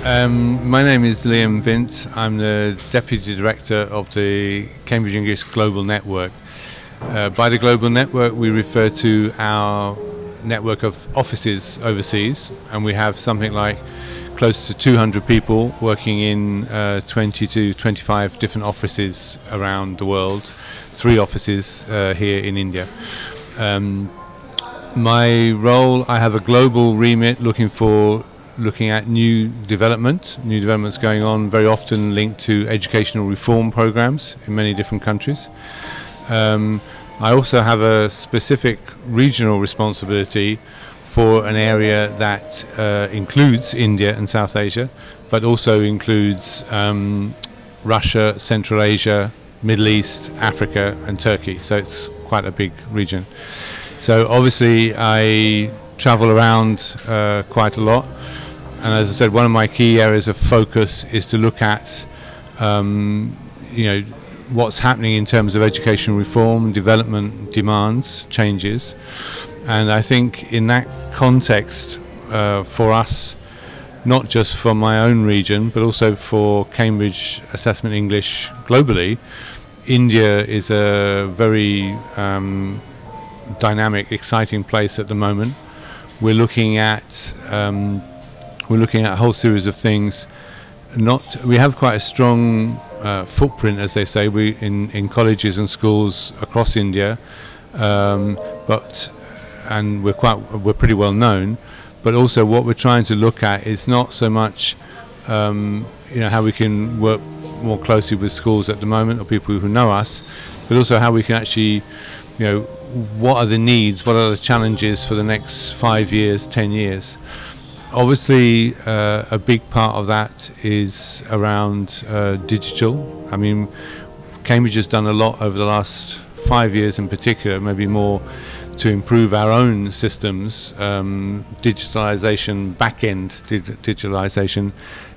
My name is Liam Vint. I'm the Deputy Director of the Cambridge English Global Network. By the Global Network we refer to our network of offices overseas, and we have something like close to 200 people working in 20 to 25 different offices around the world, 3 offices here in India. My role, I have a global remit looking at new developments going on, very often linked to educational reform programs in many different countries. I also have a specific regional responsibility for an area that includes India and South Asia, but also includes Russia, Central Asia, Middle East, Africa and Turkey. So it's quite a big region. So obviously I travel around quite a lot. And as I said, one of my key areas of focus is to look at, what's happening in terms of education reform, development demands, changes. And I think in that context, for us, not just for my own region, but also for Cambridge Assessment English globally, India is a very dynamic, exciting place at the moment. We're looking at a whole series of things. We have quite a strong footprint, as they say, in colleges and schools across India, and we're pretty well known. But also, what we're trying to look at is not so much, how we can work more closely with schools at the moment or people who know us, but also how we can actually, what are the needs, what are the challenges for the next 5 years, 10 years. Obviously, a big part of that is around digital. I mean, Cambridge has done a lot over the last 5 years in particular, maybe more, to improve our own systems. Digitalisation, back-end digitalisation,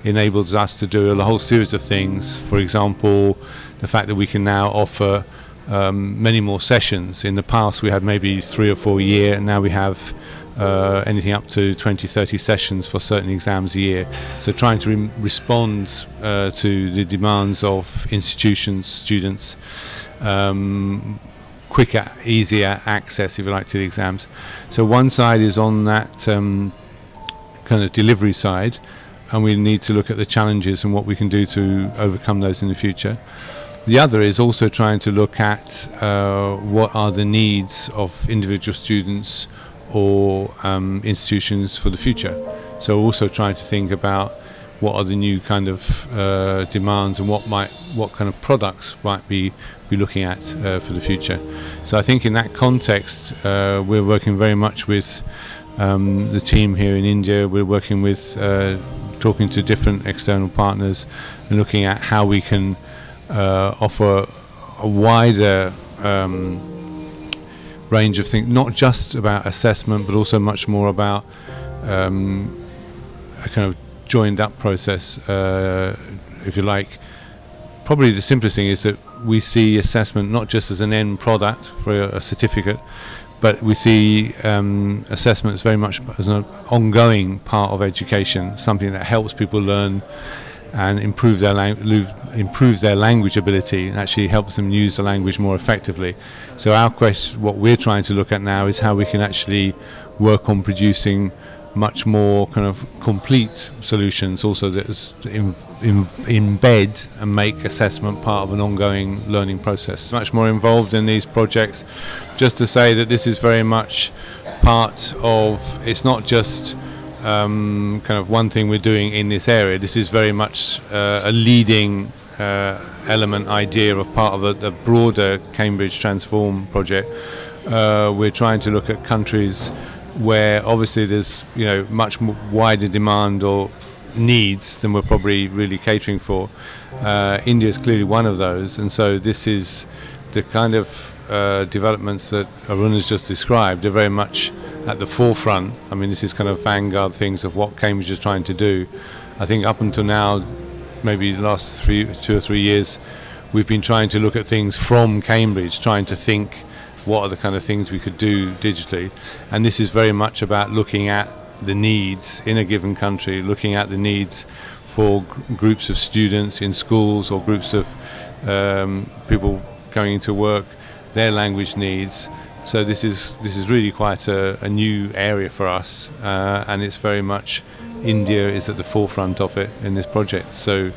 enables us to do a whole series of things. For example, the fact that we can now offer many more sessions. In the past we had maybe 3 or 4 a year, and now we have anything up to 20, 30 sessions for certain exams a year. So trying to respond to the demands of institutions, students, quicker, easier access, if you like, to the exams. So one side is on that kind of delivery side, and we need to look at the challenges and what we can do to overcome those in the future. The other is also trying to look at what are the needs of individual students or institutions for the future. So also trying to think about what are the new kind of demands and what kind of products might be looking at for the future. So I think in that context we're working very much with the team here in India. We're working with talking to different external partners and looking at how we can offer a wider range of things, not just about assessment, but also much more about a kind of joined up process, if you like. Probably the simplest thing is that we see assessment not just as an end product for a certificate, but we see assessment as very much as an ongoing part of education, something that helps people learn and improve their language ability, and actually helps them use the language more effectively. So our quest, what we're trying to look at now, is how we can actually work on producing much more kind of complete solutions, also that embed and make assessment part of an ongoing learning process. Much more involved in these projects. Just to say that this is very much part of, it's not just kind of one thing we're doing in this area. This is very much a leading element, idea of part of a broader Cambridge Transform project. We're trying to look at countries where obviously there's much more wider demand or needs than we're probably really catering for. India is clearly one of those, and so this is the kind of developments that Arun has just described are very much at the forefront. I mean, this is kind of vanguard things of what Cambridge is trying to do. I think up until now, maybe the last 2 or 3 years, we've been trying to look at things from Cambridge, trying to think what are the kind of things we could do digitally. And this is very much about looking at the needs in a given country, looking at the needs for groups of students in schools or groups of people going into work, their language needs. So this is really quite a new area for us, and it's very much India is at the forefront of it in this project. So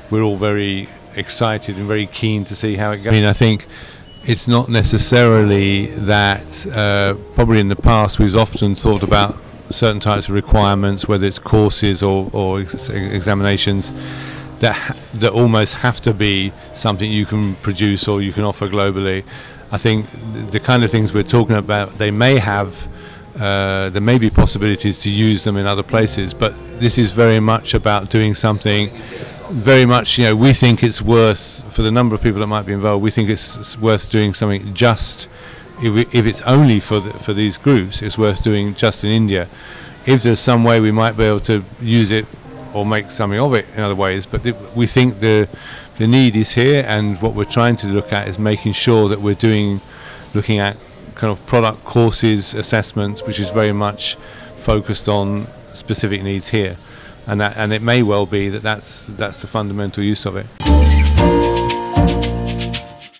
we're all very excited and very keen to see how it goes. I mean, I think it's not necessarily that, probably in the past we've often thought about certain types of requirements, whether it's courses or examinations, that almost have to be something you can produce or you can offer globally. I think the kind of things we're talking about, they may have, there may be possibilities to use them in other places, but this is very much about doing something very much, we think it's worth, for the number of people that might be involved, we think it's worth doing something just, if it's only for these groups, it's worth doing just in India. If there's some way we might be able to use it or make something of it in other ways, but we think the need is here, and what we're trying to look at is making sure that we're looking at kind of product courses, assessments, which is very much focused on specific needs here, and it may well be that's the fundamental use of it.